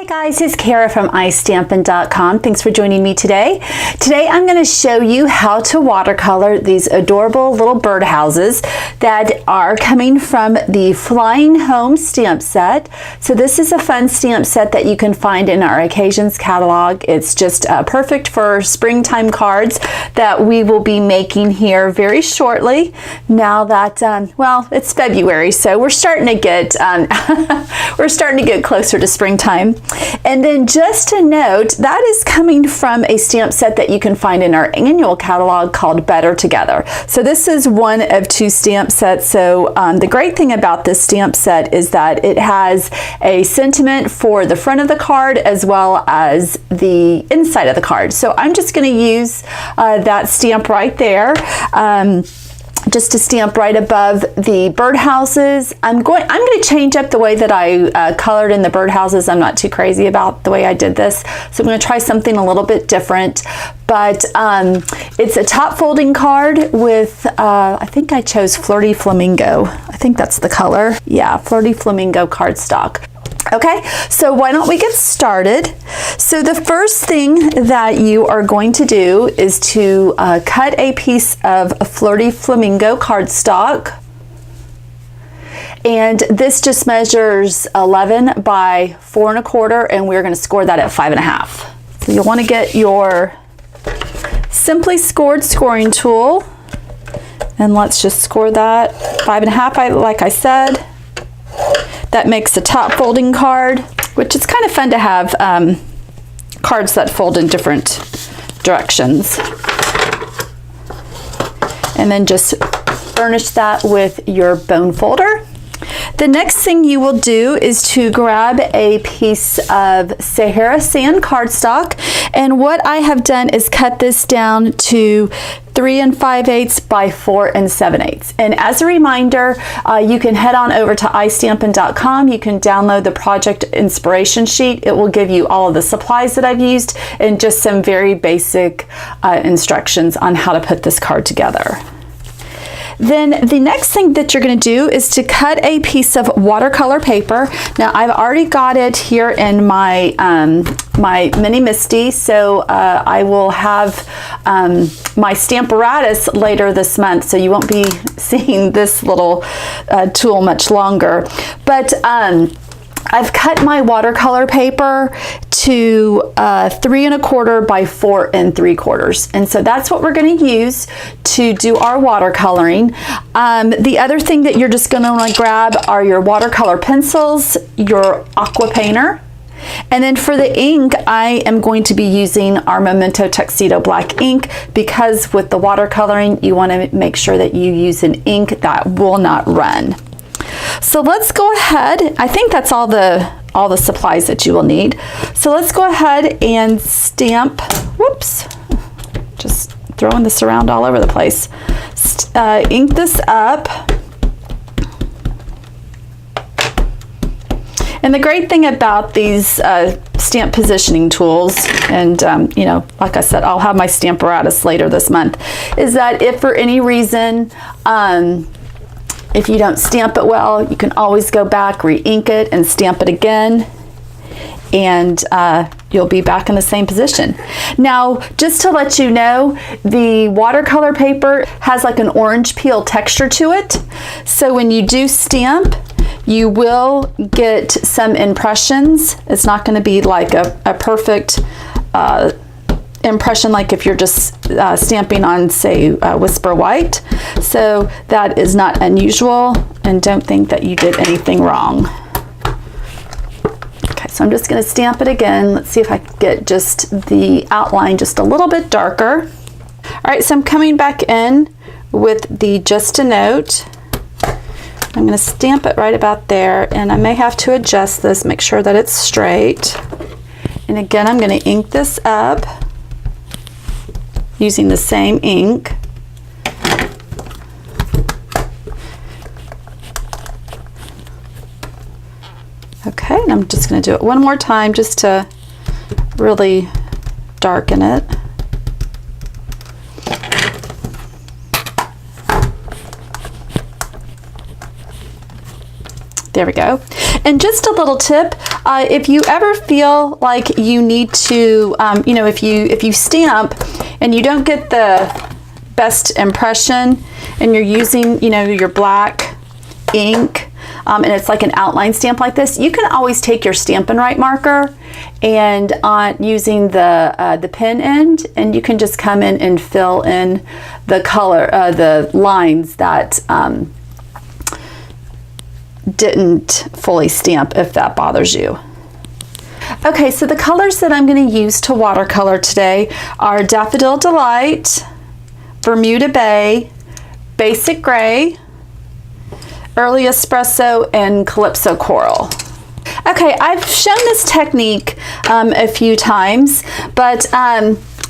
Hey guys, it's Kara from iStampin.com. Thanks for joining me today. Today I'm going to show you how to watercolor these adorable little birdhouses that are coming from the Flying Home stamp set. So this is a fun stamp set that you can find in our Occasions catalog. It's just perfect for springtime cards that we will be making here very shortly. Now that, well, it's February, so we're starting to get closer to springtime. And then just a note, that is coming from a stamp set that you can find in our annual catalog called Better Together. So this is one of two stamp sets. So the great thing about this stamp set is that it has a sentiment for the front of the card as well as the inside of the card. So I'm just going to use that stamp right there. Just to stamp right above the birdhouses. I'm going to change up the way that I colored in the birdhouses. I'm not too crazy about the way I did this, so I'm going to try something a little bit different. But it's a top folding card with, I think I chose Flirty Flamingo. I think that's the color. Yeah, Flirty Flamingo cardstock. Okay, so why don't we get started? So the first thing that you are going to do is to cut a piece of Flirty Flamingo cardstock. And this just measures 11 by 4 1/4, and we're going to score that at 5 1/2. So you'll want to get your Simply Scored scoring tool, and let's just score that 5 1/2, like I said. That makes a top folding card, which is kind of fun to have cards that fold in different directions. And then just furnish that with your bone folder. The next thing you will do is to grab a piece of Sahara Sand cardstock, and what I have done is cut this down to 3 5/8 by 4 7/8. And as a reminder, you can head on over to iStampin.com. You can download the project inspiration sheet. It will give you all of the supplies that I've used and just some very basic instructions on how to put this card together. Then the next thing that you're going to do is to cut a piece of watercolor paper. Now I've already got it here in my my mini Misty, so I will have my Stamparatus later this month, so you won't be seeing this little tool much longer. But I've cut my watercolor paper to 3 1/4 by 4 3/4, and so that's what we're going to use to do our watercoloring. The other thing that you're just going to want to grab are your watercolor pencils, your aqua painter, and then for the ink, I am going to be using our Memento Tuxedo black ink, because with the watercoloring, you want to make sure that you use an ink that will not run. So let's go ahead. I think that's all the supplies that you will need. So let's go ahead and stamp. Whoops, just throwing this around all over the place. Ink this up. And the great thing about these stamp positioning tools, and you know, like I said, I'll have my Stamparatus later this month, is that if for any reason if you don't stamp it well, you can always go back, re-ink it, and stamp it again, and you'll be back in the same position. Now, just to let you know, the watercolor paper has like an orange peel texture to it. So when you do stamp, you will get some impressions. It's not going to be like a perfect impression like if you're just stamping on, say, Whisper White. So that is not unusual, and don't think that you did anything wrong. Okay, so I'm just going to stamp it again. Let's see if I can get just the outline just a little bit darker. All right, so I'm coming back in with the Just a Note. I'm going to stamp it right about there, and I may have to adjust this, make sure that it's straight. And again, I'm going to ink this up using the same ink. Okay, and I'm just going to do it one more time just to really darken it. There we go. And just a little tip, If you ever feel like you need to, you know, if you stamp and you don't get the best impression and you're using, you know, your black ink, and it's like an outline stamp like this, you can always take your Stampin' Right marker and using the pen end, and you can just come in and fill in the color, the lines that didn't fully stamp, if that bothers you. Okay, so the colors that I'm going to use to watercolor today are Daffodil Delight, Bermuda Bay, Basic Gray, Early Espresso, and Calypso Coral. Okay, I've shown this technique a few times, but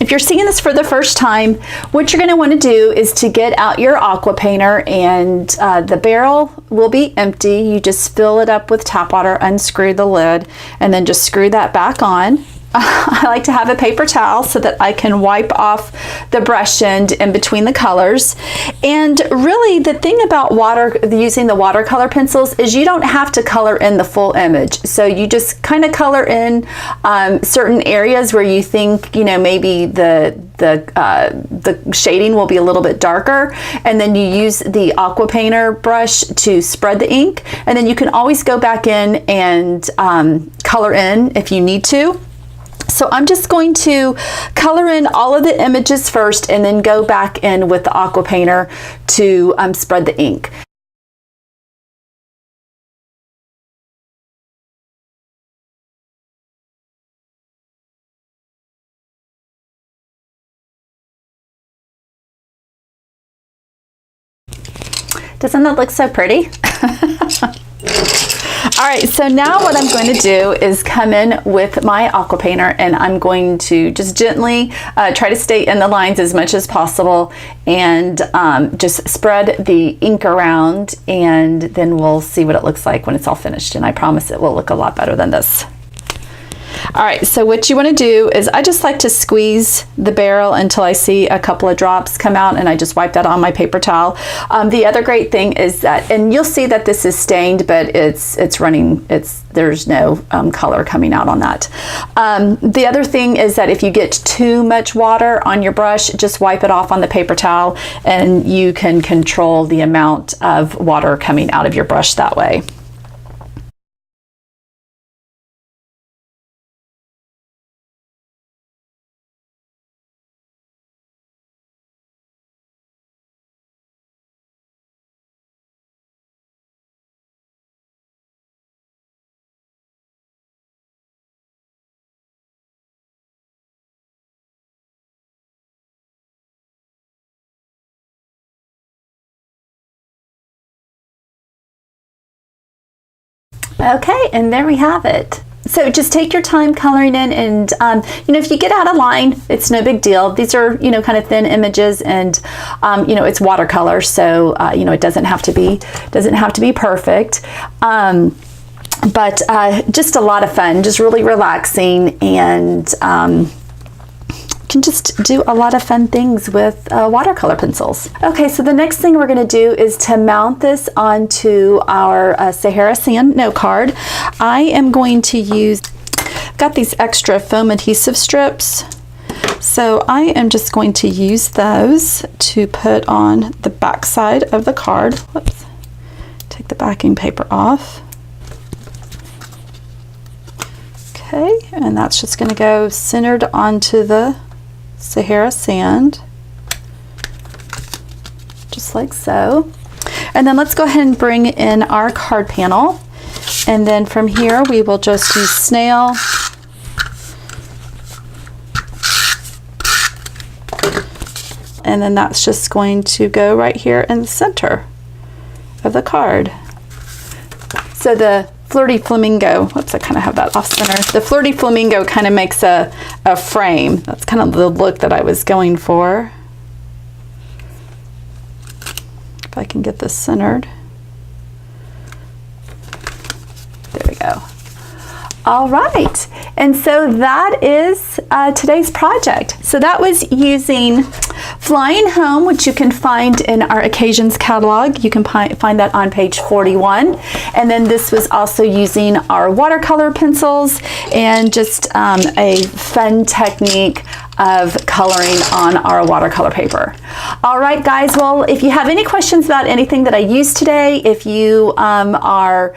if you're seeing this for the first time, what you're going to want to do is to get out your aqua painter, and the barrel will be empty. You just fill it up with tap water, unscrew the lid, and then just screw that back on. I like to have a paper towel so that I can wipe off the brush end in between the colors. And really, the thing about using the watercolor pencils is you don't have to color in the full image. So you just kind of color in certain areas where you think, you know, maybe the shading will be a little bit darker, and then you use the aqua painter brush to spread the ink, and then you can always go back in and color in if you need to. So I'm just going to color in all of the images first and then go back in with the aqua painter to spread the ink. Doesn't that look so pretty? All right, so now what I'm going to do is come in with my aqua painter, and I'm going to just gently try to stay in the lines as much as possible, and just spread the ink around, and then we'll see what it looks like when it's all finished, and I promise it will look a lot better than this. All right, so what you want to do is I just like to squeeze the barrel until I see a couple of drops come out, and I just wipe that on my paper towel. The other great thing is that, and you'll see that this is stained, but it's running, there's no color coming out on that. The other thing is that if you get too much water on your brush, just wipe it off on the paper towel, and you can control the amount of water coming out of your brush that way. Okay, and there we have it. So just take your time coloring in, and you know, if you get out of line, it's no big deal. These are, you know, kind of thin images, and you know, it's watercolor, so you know, it doesn't have to be perfect. But just a lot of fun, just really relaxing, and can just do a lot of fun things with watercolor pencils. Okay, so the next thing we're going to do is to mount this onto our Sahara Sand note card. I am going to use, got these extra foam adhesive strips, so I am just going to use those to put on the back side of the card. Whoops, take the backing paper off. Okay, and that's just going to go centered onto the Sahara Sand, just like so. And then let's go ahead and bring in our card panel, and then from here we will just use snail, and then that's just going to go right here in the center of the card. So the Flirty Flamingo, whoops, I kind of have that off center. The Flirty Flamingo kind of makes a frame. That's kind of the look that I was going for. If I can get this centered. There we go. All right, and so that is today's project. So that was using Flying Home, which you can find in our Occasions catalog. You can find that on page 41. And then this was also using our watercolor pencils and just a fun technique of coloring on our watercolor paper. All right, guys, well, if you have any questions about anything that I used today, if you are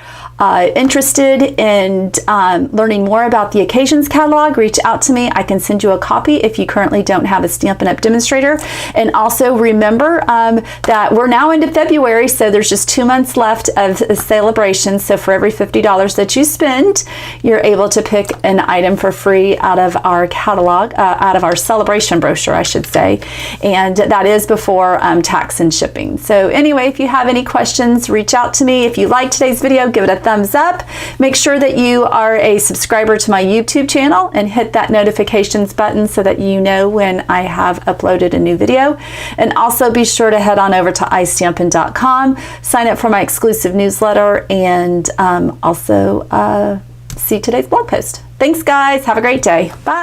interested in learning more about the Occasions catalog, reach out to me. I can send you a copy if you currently don't have a Stampin' Up! Demonstrator. And also remember that we're now into February, so there's just 2 months left of celebration. So for every $50 that you spend, you're able to pick an item for free out of our catalog, out of our celebration brochure, I should say. And that is before tax and shipping. So anyway, if you have any questions, reach out to me. If you liked today's video, give it a thumbs up. Make sure that you are a subscriber to my YouTube channel and hit that notifications button so that you know when I have uploaded a new video. And also be sure to head on over to istampin.com, sign up for my exclusive newsletter, and also see today's blog post. Thanks, guys. Have a great day. Bye.